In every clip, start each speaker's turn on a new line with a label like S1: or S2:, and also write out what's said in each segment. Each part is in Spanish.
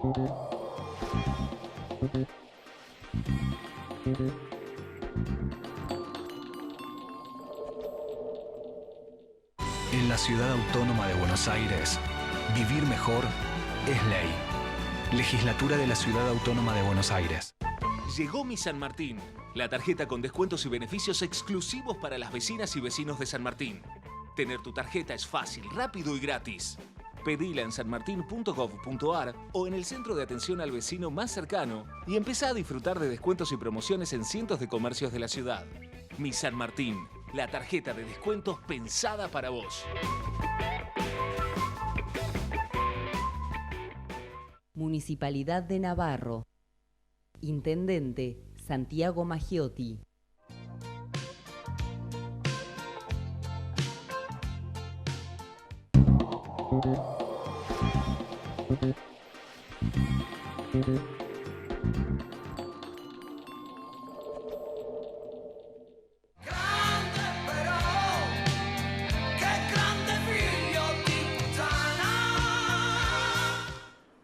S1: En la Ciudad Autónoma de Buenos Aires, vivir mejor es ley. Legislatura de la Ciudad Autónoma de Buenos Aires.
S2: Llegó Mi San Martín, la tarjeta con descuentos y beneficios exclusivos para las vecinas y vecinos de San Martín. Tener tu tarjeta es fácil, rápido y gratis. Pedila en sanmartin.gov.ar o en el centro de atención al vecino más cercano y empezá a disfrutar de descuentos y promociones en cientos de comercios de la ciudad. Mi San Martín, la tarjeta de descuentos pensada para vos.
S3: Municipalidad de Navarro. Intendente Santiago Maggiotti.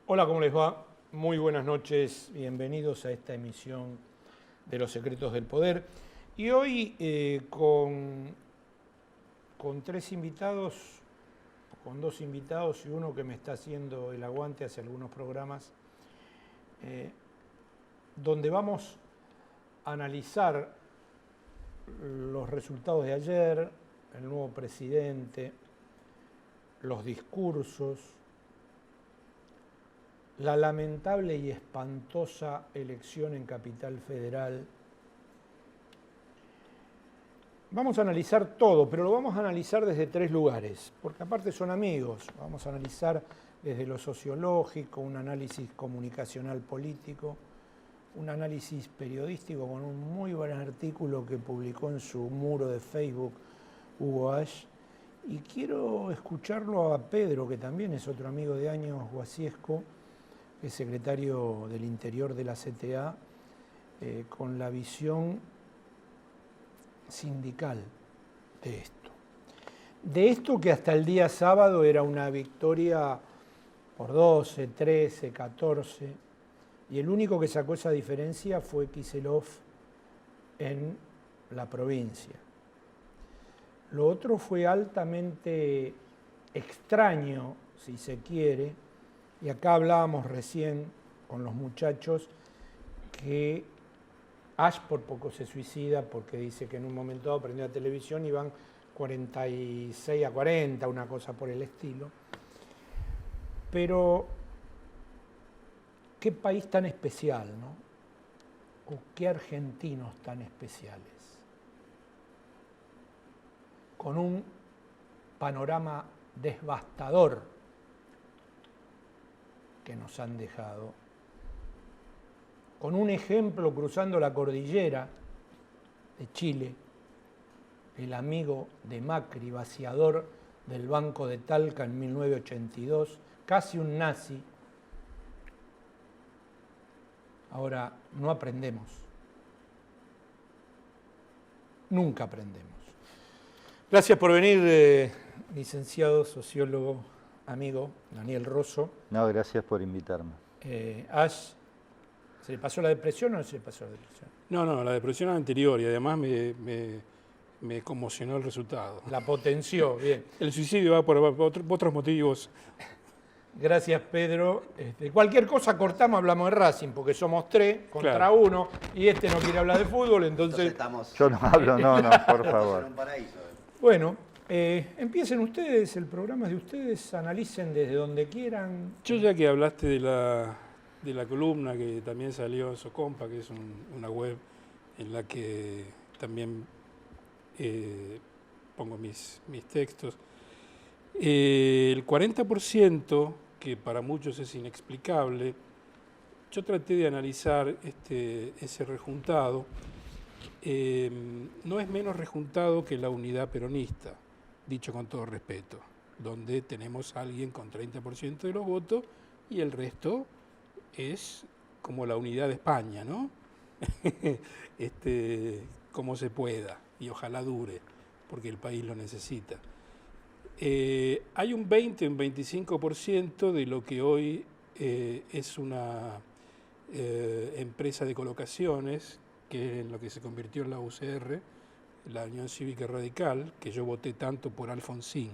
S4: Hola, ¿cómo les va? Muy buenas noches, bienvenidos a esta emisión de Los Secretos del Poder. Y hoy con tres invitados, con dos invitados y uno que me está haciendo el aguante hace algunos programas, donde vamos a analizar los resultados de ayer, el nuevo presidente, los discursos, la lamentable y espantosa elección en Capital Federal. Vamos a analizar todo, pero lo vamos a analizar desde tres lugares, porque aparte son amigos. Vamos a analizar desde lo sociológico, un análisis comunicacional político, un análisis periodístico con un muy buen artículo que publicó en su muro de Facebook Hugo Ash. Y quiero escucharlo a Pedro, que también es otro amigo de años, Guasiesco, que es secretario del Interior de la CTA, con la visión sindical de esto. De esto que hasta el día sábado era una victoria por 12, 13, 14, y el único que sacó esa diferencia fue Kicillof en la provincia. Lo otro fue altamente extraño, si se quiere, y acá hablábamos recién con los muchachos que Ash por poco se suicida porque dice que en un momento dado prendió la televisión y van 46 a 40, una cosa por el estilo. Pero qué país tan especial, ¿no? O qué argentinos tan especiales. Con un panorama devastador que nos han dejado, con un ejemplo cruzando la cordillera de Chile, el amigo de Macri, vaciador del Banco de Talca en 1982, casi un nazi. Ahora, no aprendemos. Nunca aprendemos. Gracias por venir, licenciado, sociólogo, amigo Daniel Rosso.
S5: No, gracias por invitarme.
S4: Ash, ¿se le pasó la depresión o no se le pasó la depresión?
S6: No, la depresión anterior y además me conmocionó el resultado.
S4: La potenció, bien.
S6: El suicidio va por otros motivos.
S4: Gracias, Pedro. Cualquier cosa cortamos, hablamos de Racing, porque somos tres contra uno y este no quiere hablar de fútbol, entonces
S5: Yo no hablo, no, por favor.
S4: Bueno, empiecen ustedes, el programa es de ustedes, analicen desde donde quieran.
S6: Yo ya que hablaste de la columna que también salió en Socompa, que es una web en la que también pongo mis textos, el 40%, que para muchos es inexplicable, yo traté de analizar ese rejuntado. No es menos rejuntado que la unidad peronista, dicho con todo respeto, donde tenemos a alguien con 30% de los votos y el resto es como la unidad de España, ¿no? Como se pueda, y ojalá dure, porque el país lo necesita. Hay un 20, un 25% de lo que hoy es una empresa de colocaciones, que es en lo que se convirtió en la UCR, la Unión Cívica Radical, que yo voté tanto por Alfonsín,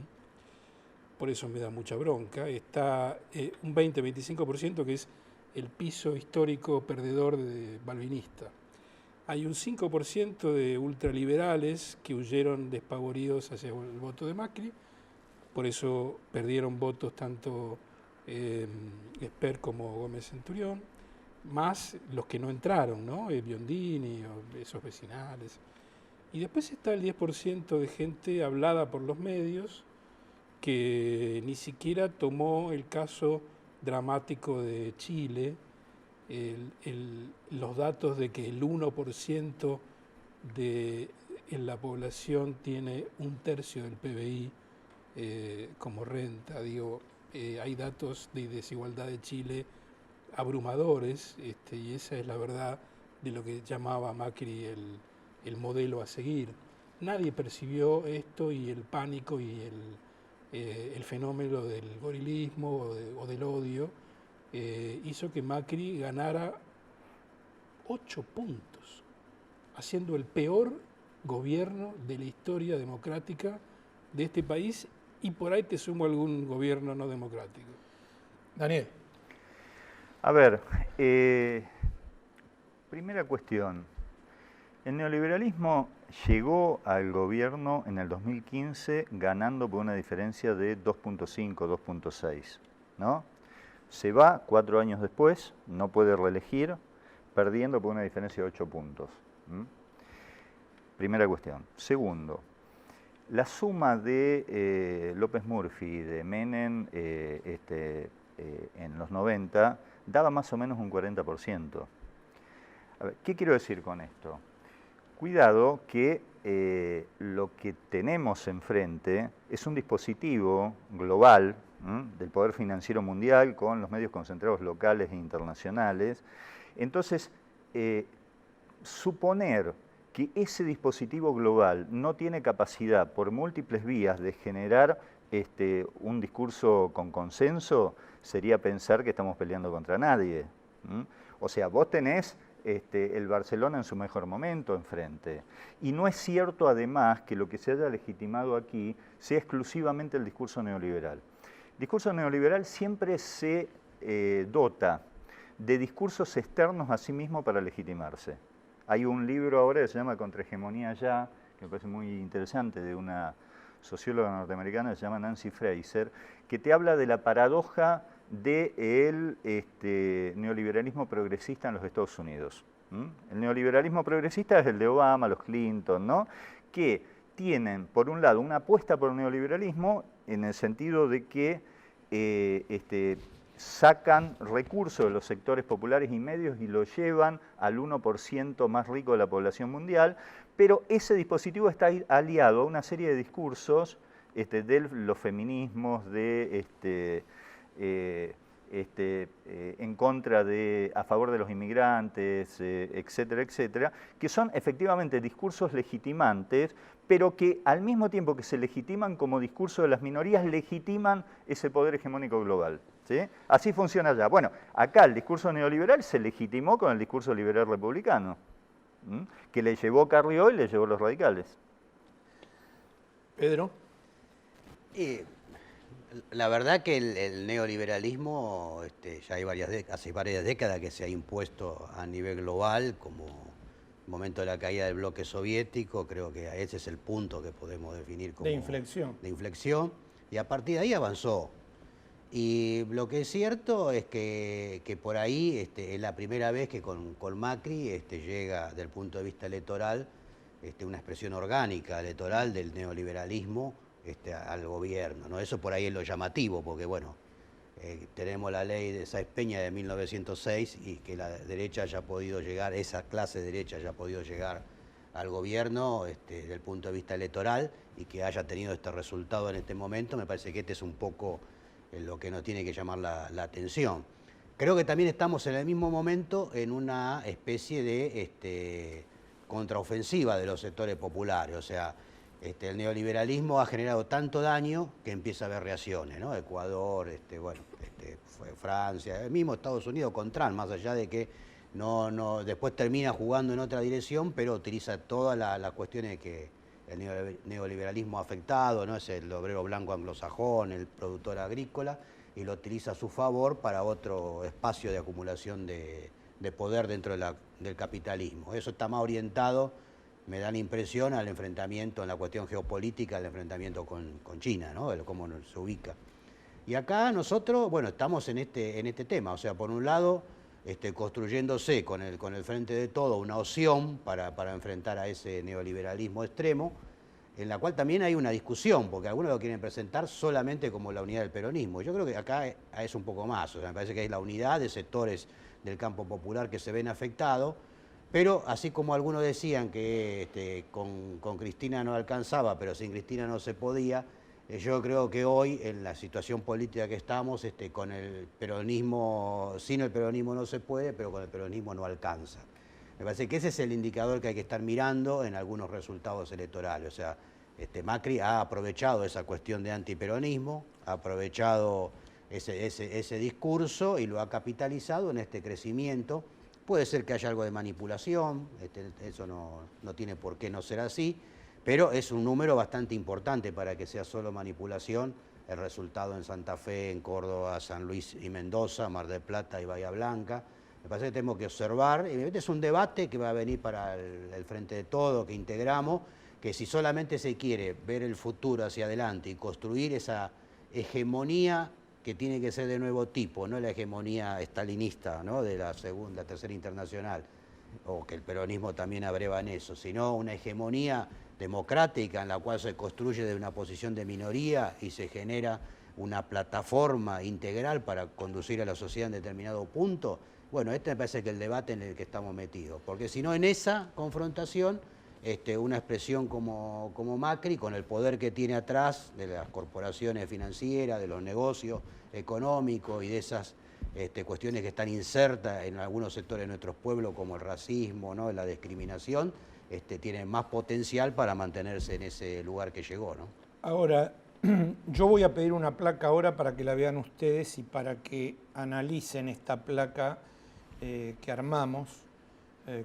S6: por eso me da mucha bronca. Está un 20-25% que es el piso histórico perdedor de balvinista. Hay un 5% de ultraliberales que huyeron despavoridos hacia el voto de Macri, por eso perdieron votos tanto Esper como Gómez Centurión, más los que no entraron, ¿no? Biondini o esos vecinales. Y después está el 10% de gente hablada por los medios que ni siquiera tomó el caso dramático de Chile, los datos de que el 1% en la población tiene un tercio del PBI como renta. Digo, hay datos de desigualdad de Chile abrumadores, y esa es la verdad de lo que llamaba Macri el modelo a seguir. Nadie percibió esto, y el pánico y el fenómeno del gorilismo o del odio hizo que Macri ganara 8 puntos, haciendo el peor gobierno de la historia democrática de este país, y por ahí te sumo algún gobierno no democrático.
S4: Daniel.
S5: A ver, primera cuestión. El neoliberalismo llegó al gobierno en el 2015 ganando por una diferencia de 2.5, 2.6, ¿no? Se va 4 años después, no puede reelegir, perdiendo por una diferencia de 8 puntos. Primera cuestión. Segundo, la suma de López Murphy y de Menem en los 90 daba más o menos un 40%. A ver, ¿qué quiero decir con esto? Cuidado que lo que tenemos enfrente es un dispositivo global del poder financiero mundial con los medios concentrados locales e internacionales. Entonces, suponer que ese dispositivo global no tiene capacidad por múltiples vías de generar un discurso con consenso sería pensar que estamos peleando contra nadie. O sea, vos tenés el Barcelona en su mejor momento enfrente. Y no es cierto además que lo que se haya legitimado aquí sea exclusivamente el discurso neoliberal. El discurso neoliberal siempre se dota de discursos externos a sí mismo para legitimarse. Hay un libro ahora que se llama Contrahegemonía Ya, que me parece muy interesante, de una socióloga norteamericana que se llama Nancy Fraser, que te habla de la paradoja del neoliberalismo progresista en los Estados Unidos. El neoliberalismo progresista es el de Obama, los Clinton, ¿no? Que tienen, por un lado, una apuesta por el neoliberalismo en el sentido de que sacan recursos de los sectores populares y medios y lo llevan al 1% más rico de la población mundial, pero ese dispositivo está aliado a una serie de discursos de los feminismos, en contra a favor de los inmigrantes, etcétera, etcétera, que son efectivamente discursos legitimantes, pero que al mismo tiempo que se legitiman como discurso de las minorías, legitiman ese poder hegemónico global. ¿Sí? Así funciona allá. Bueno, acá el discurso neoliberal se legitimó con el discurso liberal republicano, que le llevó Carrió y le llevó los radicales.
S4: Pedro.
S7: La verdad que el neoliberalismo ya hay hace varias décadas que se ha impuesto a nivel global como el momento de la caída del bloque soviético. Creo que ese es el punto que podemos definir como...
S4: De inflexión.
S7: De inflexión, y a partir de ahí avanzó. Y lo que es cierto es que por ahí es la primera vez que con Macri llega, desde el punto de vista electoral, una expresión orgánica electoral del neoliberalismo al gobierno, ¿no? Eso por ahí es lo llamativo, porque bueno, tenemos la ley de Sáenz Peña de 1906 y que la derecha haya podido llegar, esa clase derecha haya podido llegar al gobierno desde el punto de vista electoral, y que haya tenido este resultado en este momento. Me parece que es un poco lo que nos tiene que llamar la atención. Creo que también estamos en el mismo momento en una especie de contraofensiva de los sectores populares. O sea, el neoliberalismo ha generado tanto daño que empieza a haber reacciones, ¿no? Ecuador, fue Francia, el mismo Estados Unidos con Trump, más allá de que después termina jugando en otra dirección, pero utiliza todas las cuestiones que el neoliberalismo ha afectado, ¿no? Es el obrero blanco anglosajón, el productor agrícola, y lo utiliza a su favor para otro espacio de acumulación de poder dentro del capitalismo. Eso está más orientado, me da la impresión, al enfrentamiento en la cuestión geopolítica, al enfrentamiento con China, ¿no? Cómo se ubica. Y acá nosotros, bueno, estamos en este tema, o sea, por un lado, construyéndose con el Frente de Todos una opción para enfrentar a ese neoliberalismo extremo, en la cual también hay una discusión, porque algunos lo quieren presentar solamente como la unidad del peronismo. Yo creo que acá es un poco más, o sea, me parece que es la unidad de sectores del campo popular que se ven afectados, pero así como algunos decían que con Cristina no alcanzaba, pero sin Cristina no se podía, yo creo que hoy, en la situación política que estamos, con el peronismo, sin el peronismo no se puede, pero con el peronismo no alcanza. Me parece que ese es el indicador que hay que estar mirando en algunos resultados electorales. O sea, Macri ha aprovechado esa cuestión de antiperonismo, ha aprovechado ese discurso y lo ha capitalizado en este crecimiento. Puede ser que haya algo de manipulación, eso no tiene por qué no ser así, pero es un número bastante importante para que sea solo manipulación el resultado en Santa Fe, en Córdoba, San Luis y Mendoza, Mar del Plata y Bahía Blanca. Me parece que tenemos que observar, y es un debate que va a venir para el Frente de Todos, que integramos, que si solamente se quiere ver el futuro hacia adelante y construir esa hegemonía que tiene que ser de nuevo tipo, no la hegemonía estalinista, ¿no? De la segunda, tercera internacional, o que el peronismo también abreva en eso, sino una hegemonía democrática en la cual se construye de una posición de minoría y se genera una plataforma integral para conducir a la sociedad en determinado punto. Bueno, me parece que el debate en el que estamos metidos, porque si no en esa confrontación, una expresión como Macri, con el poder que tiene atrás de las corporaciones financieras, de los negocios económicos y de esas cuestiones que están insertas en algunos sectores de nuestros pueblos, como el racismo, ¿no? La discriminación, tiene más potencial para mantenerse en ese lugar que llegó, ¿no?
S4: Ahora, yo voy a pedir una placa ahora para que la vean ustedes y para que analicen esta placa que armamos,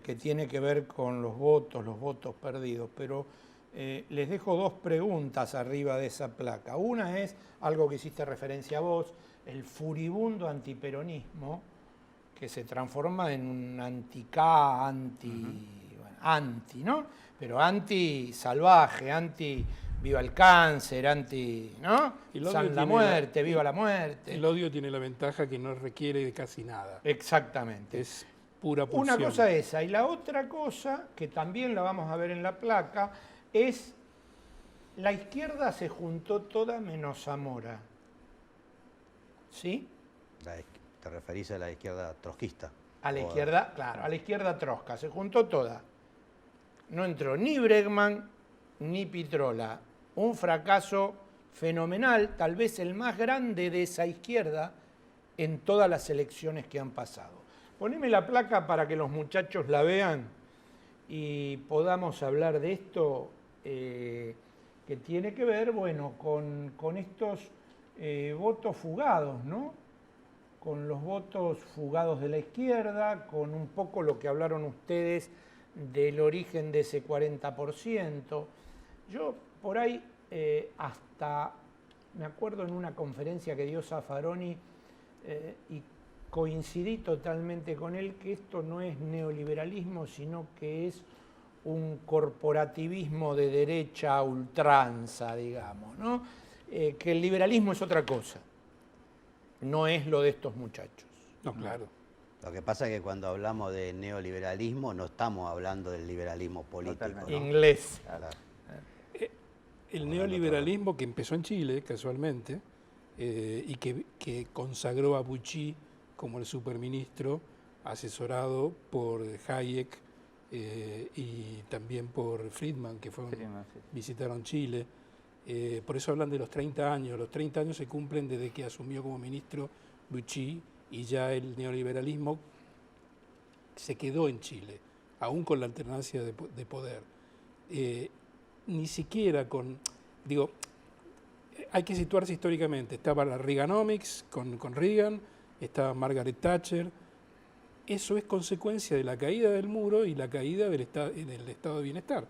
S4: que tiene que ver con los votos perdidos, pero les dejo dos preguntas arriba de esa placa. Una es algo que hiciste referencia a vos, el furibundo antiperonismo, que se transforma en un anti-K, anti, ¿no? Pero anti-salvaje, anti-viva el cáncer, anti, ¿no? La muerte, viva la muerte.
S6: El odio tiene la ventaja que no requiere de casi nada.
S4: Exactamente.
S6: Es pura pulsión.
S4: Una cosa esa, y la otra cosa, que también la vamos a ver en la placa, es la izquierda se juntó toda menos Zamora. ¿Sí?
S7: ¿Te referís a la izquierda trotskista?
S4: A la izquierda, claro, a la izquierda trosca, se juntó toda. No entró ni Bregman ni Pitrola. Un fracaso fenomenal, tal vez el más grande de esa izquierda en todas las elecciones que han pasado. Poneme la placa para que los muchachos la vean y podamos hablar de esto que tiene que ver, bueno, con estos votos fugados, ¿no? Con los votos fugados de la izquierda, con un poco lo que hablaron ustedes del origen de ese 40%. Yo por ahí hasta me acuerdo en una conferencia que dio Zaffaroni y coincidí totalmente con él que esto no es neoliberalismo, sino que es un corporativismo de derecha a ultranza, digamos, ¿no? Que el liberalismo es otra cosa, no es lo de estos muchachos.
S6: No, claro.
S7: Lo que pasa es que cuando hablamos de neoliberalismo no estamos hablando del liberalismo político, ¿no?
S4: Inglés.
S7: Claro.
S6: El neoliberalismo que empezó en Chile, casualmente, y que consagró a Bucci como el superministro, asesorado por Hayek y también por Friedman, que visitaron Chile. Por eso hablan de los 30 años. Los 30 años se cumplen desde que asumió como ministro Bucci y ya el neoliberalismo se quedó en Chile, aún con la alternancia de poder. ni siquiera con, digo, hay que situarse históricamente. Estaba la Reaganomics con Reagan, estaba Margaret Thatcher. Eso es consecuencia de la caída del muro y la caída del estado de bienestar.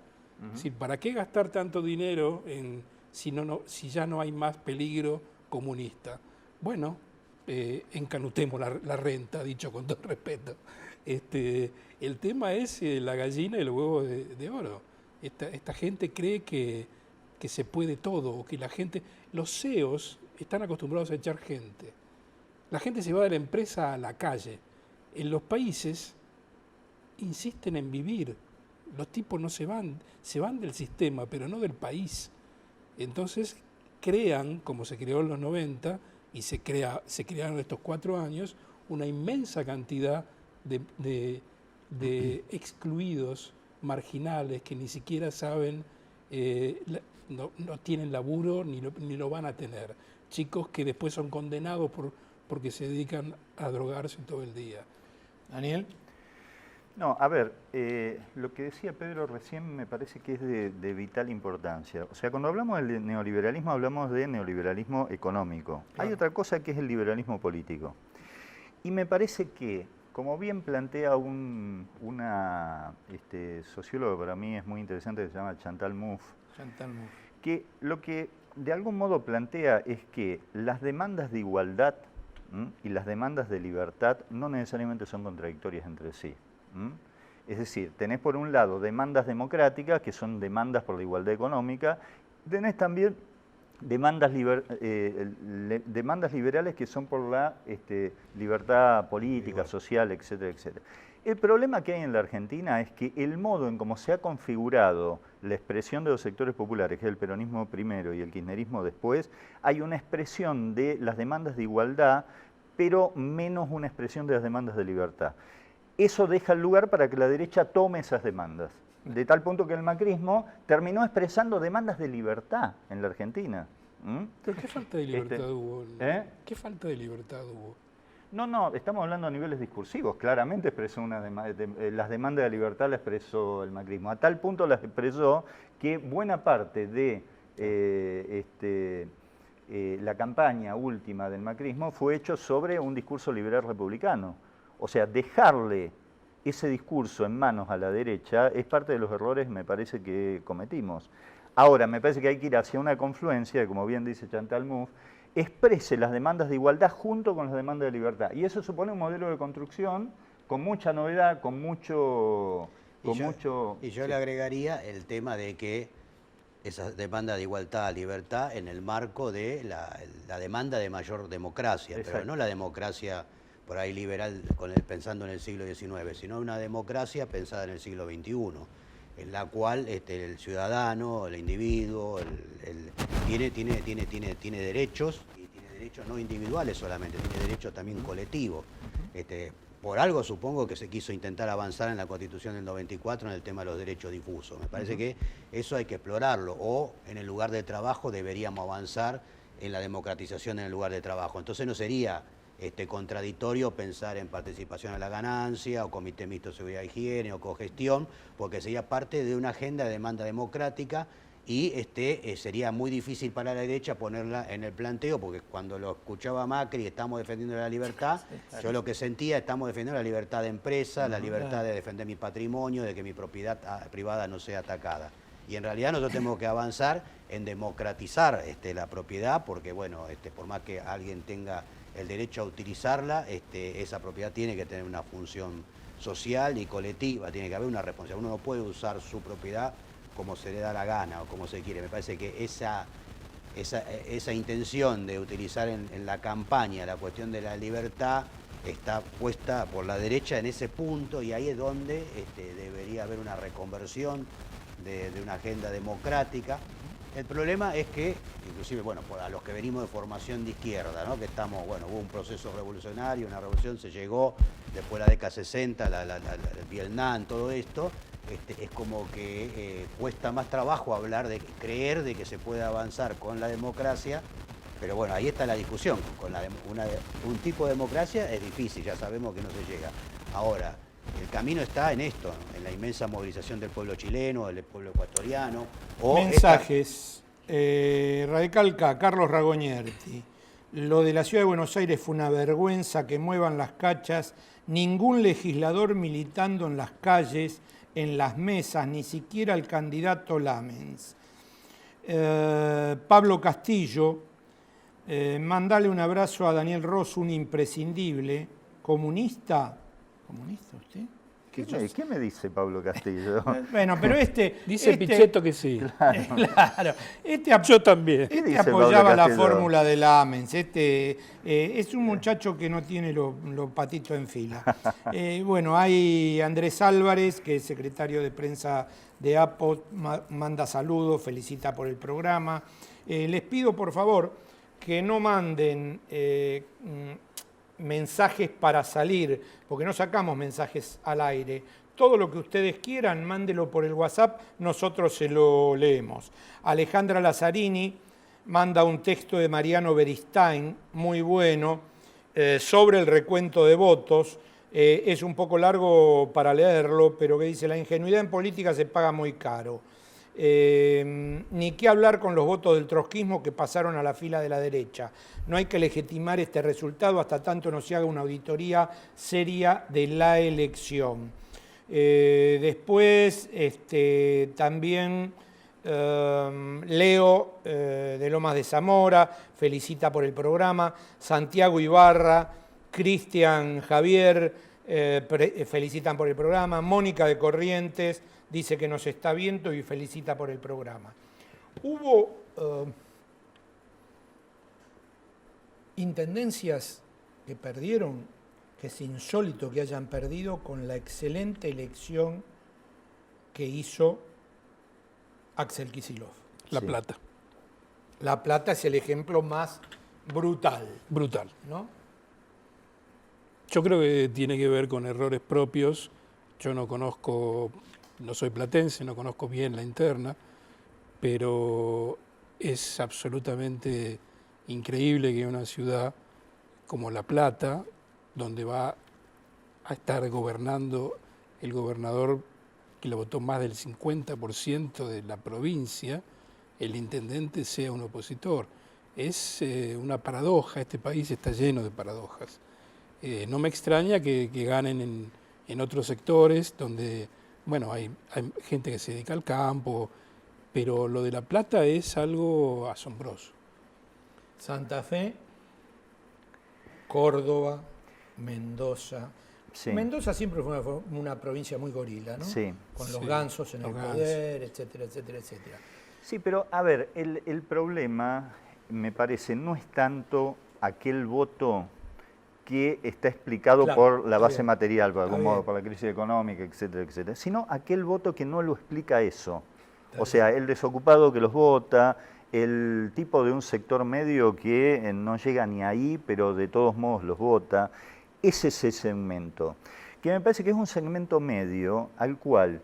S6: Es decir, ¿para qué gastar tanto dinero si ya no hay más peligro comunista? Bueno, encanutemos la renta, dicho con todo respeto. El tema es la gallina y el huevo de oro. Esta gente cree que se puede todo, o que la gente... Los CEOs están acostumbrados a echar gente. La gente se va de la empresa a la calle. En los países insisten en vivir. Los tipos no se van del sistema, pero no del país. Entonces crean, como se creó en los 90, y se crearon estos 4 años, una inmensa cantidad de excluidos, marginales, que ni siquiera saben, no tienen laburo ni lo van a tener. Chicos que después son condenados porque se dedican a drogarse todo el día.
S4: Daniel.
S5: No, a ver, lo que decía Pedro recién me parece que es de vital importancia. O sea, cuando hablamos del neoliberalismo, hablamos de neoliberalismo económico. Claro. Hay otra cosa que es el liberalismo político. Y me parece que, como bien plantea una socióloga, para mí es muy interesante, que se llama Chantal Mouffe, que lo que de algún modo plantea es que las demandas de igualdad y las demandas de libertad no necesariamente son contradictorias entre sí. Es decir, tenés por un lado demandas democráticas, que son demandas por la igualdad económica, tenés también demandas liberales que son por la libertad política, social, etcétera, etcétera. El problema que hay en la Argentina es que el modo en cómo se ha configurado la expresión de los sectores populares, que es el peronismo primero y el kirchnerismo después, hay una expresión de las demandas de igualdad, pero menos una expresión de las demandas de libertad. Eso deja el lugar para que la derecha tome esas demandas, de tal punto que el macrismo terminó expresando demandas de libertad en la Argentina.
S6: ¿Pero qué falta de libertad hubo? ¿Qué falta de libertad hubo?
S5: No, estamos hablando a niveles discursivos. Claramente expresó las demandas de libertad las expresó el macrismo. A tal punto las expresó que buena parte de la campaña última del macrismo fue hecho sobre un discurso liberal republicano. O sea, dejarle ese discurso en manos a la derecha es parte de los errores, me parece, que cometimos. Ahora, me parece que hay que ir hacia una confluencia, como bien dice Chantal Mouffe, exprese las demandas de igualdad junto con las demandas de libertad. Y eso supone un modelo de construcción con mucha novedad, con mucho... Y yo
S7: le agregaría el tema de que esa demanda de igualdad, libertad, en el marco de la demanda de mayor democracia, exacto, pero no la democracia por ahí liberal pensando en el siglo XIX, sino una democracia pensada en el siglo XXI, en la cual el ciudadano, el individuo, tiene derechos, y tiene derechos no individuales solamente, tiene derechos también colectivos. Por algo supongo que se quiso intentar avanzar en la Constitución del 94 en el tema de los derechos difusos. Me parece que eso hay que explorarlo, o en el lugar de trabajo deberíamos avanzar en la democratización en el lugar de trabajo. Entonces no sería contradictorio pensar en participación a la ganancia, o comité mixto de seguridad y higiene, o cogestión, porque sería parte de una agenda de demanda democrática, y sería muy difícil para la derecha ponerla en el planteo, porque cuando lo escuchaba Macri, estamos defendiendo la libertad, yo lo que sentía, estamos defendiendo la libertad de empresa, la libertad de defender mi patrimonio, de que mi propiedad privada no sea atacada. Y en realidad nosotros tenemos que avanzar en democratizar la propiedad, porque bueno, por más que alguien tenga el derecho a utilizarla, esa propiedad tiene que tener una función social y colectiva, tiene que haber una responsabilidad. Uno no puede usar su propiedad como se le da la gana o como se quiere. Me parece que esa intención de utilizar en la campaña la cuestión de la libertad está puesta por la derecha en ese punto, y ahí es donde debería haber una reconversión de una agenda democrática. El problema es que, inclusive, bueno, a los que venimos de formación de izquierda, ¿no?, que estamos, bueno, hubo un proceso revolucionario, una revolución, se llegó después de la década 60, el Vietnam, todo esto, es como que cuesta más trabajo creer de que se puede avanzar con la democracia, pero bueno, ahí está la discusión. Con un tipo de democracia es difícil, ya sabemos que no se llega. Ahora, El camino está en esto, en la inmensa movilización del pueblo chileno, del pueblo ecuatoriano. O
S4: Mensajes. Radical K, Carlos Ragognerti. Lo de la Ciudad de Buenos Aires fue una vergüenza, que muevan las cachas. Ningún legislador militando en las calles, en las mesas, ni siquiera el candidato Lamens. Pablo Castillo, mandale un abrazo a Daniel Ross, un imprescindible. ¿Comunista? ¿Comunista usted?
S5: ¿Qué me dice Pablo Castillo?
S4: Bueno, pero
S6: Dice Pichetto que sí.
S4: Claro.
S6: Yo también.
S4: Este
S5: dice
S4: apoyaba
S5: Pablo
S4: la
S5: Castillo?
S4: fórmula de Lamens. Es un muchacho que no tiene los patitos en fila. Bueno, hay Andrés Álvarez, que es secretario de prensa de APOT, manda saludos, felicita por el programa. Les pido, por favor, que no manden mensajes para salir, porque no sacamos mensajes al aire. Todo lo que ustedes quieran, mándelo por el WhatsApp, nosotros se lo leemos. Alejandra Lazzarini manda un texto de Mariano Beristain, muy bueno, sobre el recuento de votos. Es un poco largo para leerlo, pero que dice: la ingenuidad en política se paga muy caro. Ni qué hablar con los votos del trotskismo que pasaron a la fila de la derecha. No hay que legitimar este resultado hasta tanto no se haga una auditoría seria de la elección. Después también Leo de Lomas de Zamora felicita por el programa. Santiago Ibarra, Cristian Javier felicitan por el programa. Mónica de Corrientes dice que nos está viendo y felicita por el programa. Hubo intendencias que perdieron, que es insólito que hayan perdido, con la excelente elección que hizo Axel Kicillof.
S6: La
S5: Sí.
S6: Plata.
S4: La Plata es el ejemplo más brutal,
S6: Brutal.
S4: ¿no?
S6: Yo creo que tiene que ver con errores propios. Yo no conozco, no soy platense, no conozco bien la interna, pero es absolutamente increíble que una ciudad como La Plata, donde va a estar gobernando el gobernador que le votó más del 50% de la provincia, el intendente sea un opositor. Es una paradoja, este país está lleno de paradojas. No me extraña que ganen en otros sectores donde, bueno, hay gente que se dedica al campo, pero lo de La Plata es algo asombroso.
S4: Santa Fe, Córdoba, Mendoza.
S5: Sí.
S4: Mendoza siempre fue una provincia muy gorila, ¿no?
S5: Sí.
S4: Con los
S6: Sí,
S4: gansos en
S6: los
S4: el
S6: gansos.
S4: poder, etcétera, etcétera, etcétera.
S5: Sí, pero a ver, el problema, me parece, no es tanto aquel voto que está explicado
S4: Claro,
S5: por la
S4: está
S5: base
S4: bien.
S5: material, por
S4: Está
S5: algún modo,
S4: bien.
S5: por la crisis económica, etcétera, etcétera, sino aquel voto que no lo explica eso.
S4: Está
S5: O sea, el desocupado que los vota, el tipo de un sector medio que no llega ni ahí, pero de todos modos los vota. Ese es el segmento, que me parece que es un segmento medio al cual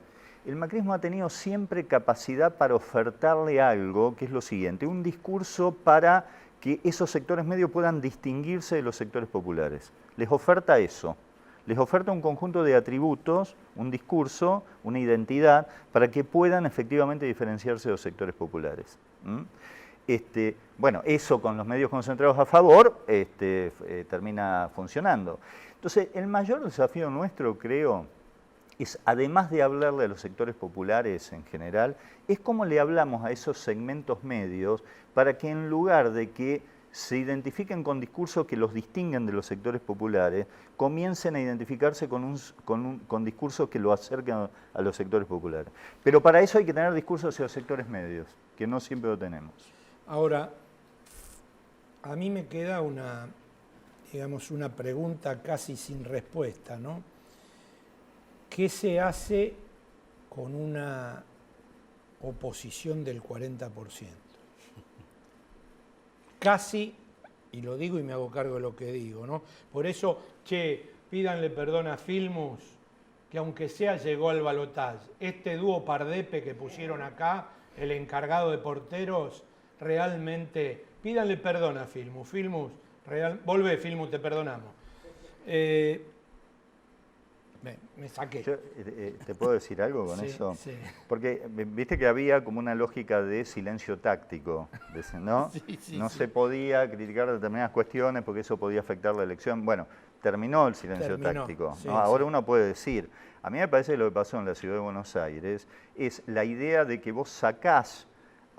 S5: el macrismo ha tenido siempre capacidad para ofertarle algo, que es lo siguiente: un discurso para que esos sectores medios puedan distinguirse de los sectores populares. Les oferta eso, les oferta un conjunto de atributos, un discurso, una identidad, para que puedan efectivamente diferenciarse de los sectores populares. Bueno, eso con los medios concentrados a favor termina funcionando. Entonces, el mayor desafío nuestro, creo, es, además de hablarle a los sectores populares en general, es cómo le hablamos a esos segmentos medios para que, en lugar de que se identifiquen con discursos que los distinguen de los sectores populares, comiencen a identificarse con discursos que lo acerquen a los sectores populares. Pero para eso hay que tener discursos hacia los sectores medios, que no siempre lo tenemos.
S4: Ahora, a mí me queda una pregunta casi sin respuesta, ¿no? ¿Qué se hace con una oposición del 40%? Casi, y lo digo y me hago cargo de lo que digo, ¿no? Por eso, pídanle perdón a Filmus, que aunque sea llegó al balotaje. Este dúo Pardepe que pusieron acá, el encargado de porteros, realmente, pídanle perdón a Filmus. Filmus, volvé Filmus, te perdonamos. me saqué.
S5: Yo, ¿te puedo decir algo con
S4: Sí,
S5: eso?
S4: sí.
S5: Porque viste que había como una lógica de silencio táctico, ¿no?
S4: Sí,
S5: No
S4: sí.
S5: se podía criticar determinadas cuestiones porque eso podía afectar la elección. Bueno, terminó el silencio
S4: Terminó,
S5: táctico,
S4: sí,
S5: ¿no? Ahora
S4: sí.
S5: uno puede decir, a mí me parece que lo que pasó en la ciudad de Buenos Aires es la idea de que vos sacás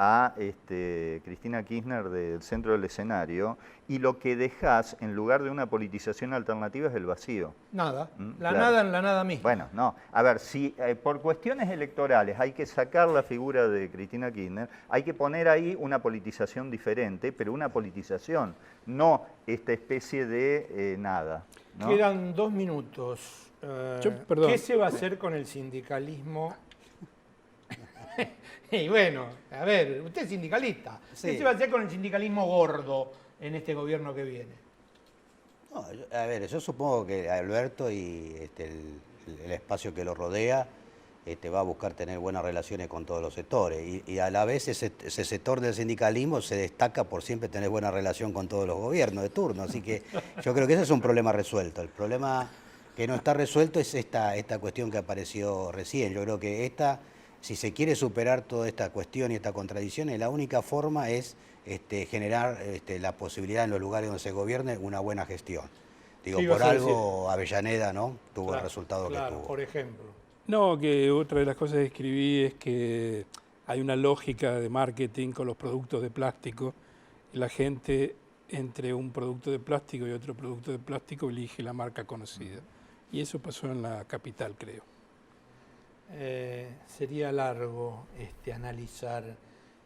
S5: a Cristina Kirchner del centro del escenario y lo que dejás en lugar de una politización alternativa es el vacío.
S4: Nada, la
S5: Claro.
S4: nada en la nada misma.
S5: Bueno, no. A ver, si por cuestiones electorales hay que sacar la figura de Cristina Kirchner, hay que poner ahí una politización diferente, pero una politización, no esta especie de nada, ¿no?
S4: Quedan 2 minutos.
S6: Perdón.
S4: ¿Qué se va a hacer con el sindicalismo? Y bueno, a ver, usted es sindicalista. ¿Qué
S7: Sí.
S4: se va a hacer con el sindicalismo gordo en este gobierno que viene?
S7: No, a ver, yo supongo que Alberto y el espacio que lo rodea va a buscar tener buenas relaciones con todos los sectores. Y a la vez ese sector del sindicalismo se destaca por siempre tener buena relación con todos los gobiernos de turno. Así que yo creo que ese es un problema resuelto. El problema que no está resuelto es esta cuestión que apareció recién. Yo creo que si se quiere superar toda esta cuestión y esta contradicción, la única forma es generar la posibilidad en los lugares donde se gobierne una buena gestión. Digo,
S4: Sí,
S7: por
S4: vas a
S7: algo Avellaneda, ¿no? Tuvo
S4: Claro,
S7: el resultado
S4: claro,
S7: que tuvo.
S4: por ejemplo.
S6: No, que otra de las cosas que escribí es que hay una lógica de marketing con los productos de plástico. La gente entre un producto de plástico y otro producto de plástico elige la marca conocida. Y eso pasó en la capital, creo.
S4: Sería largo analizar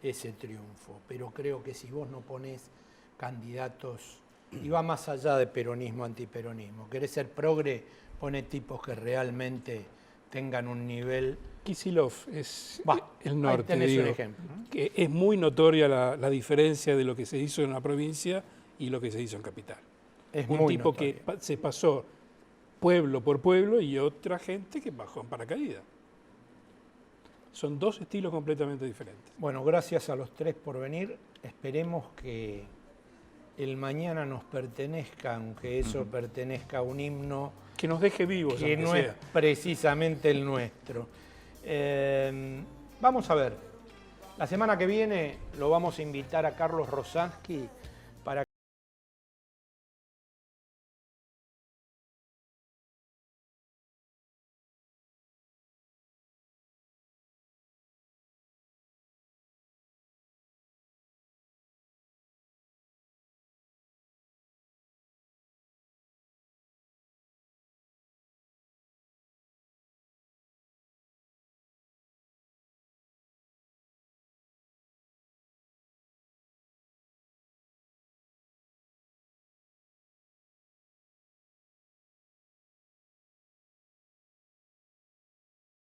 S4: ese triunfo, pero creo que si vos no ponés candidatos, y va más allá de peronismo, antiperonismo, querés ser progre, pone tipos que realmente tengan un nivel...
S6: Kicillof es el
S4: Ahí
S6: norte,
S4: tenés
S6: digo,
S4: un ejemplo, ¿no?
S6: que es muy notoria la diferencia de lo que se hizo en la provincia y lo que se hizo en capital.
S4: Es
S6: Un
S4: muy
S6: tipo
S4: notorio.
S6: que se pasó pueblo por pueblo y otra gente que bajó en paracaídas. Son dos estilos completamente diferentes.
S4: Bueno, gracias a los tres por venir. Esperemos que el mañana nos pertenezca, aunque eso pertenezca a un himno
S6: Que nos deje vivos,
S4: que
S6: aunque
S4: no es
S6: sea.
S4: precisamente el nuestro. Vamos a ver. La semana que viene lo vamos a invitar a Carlos Rosansky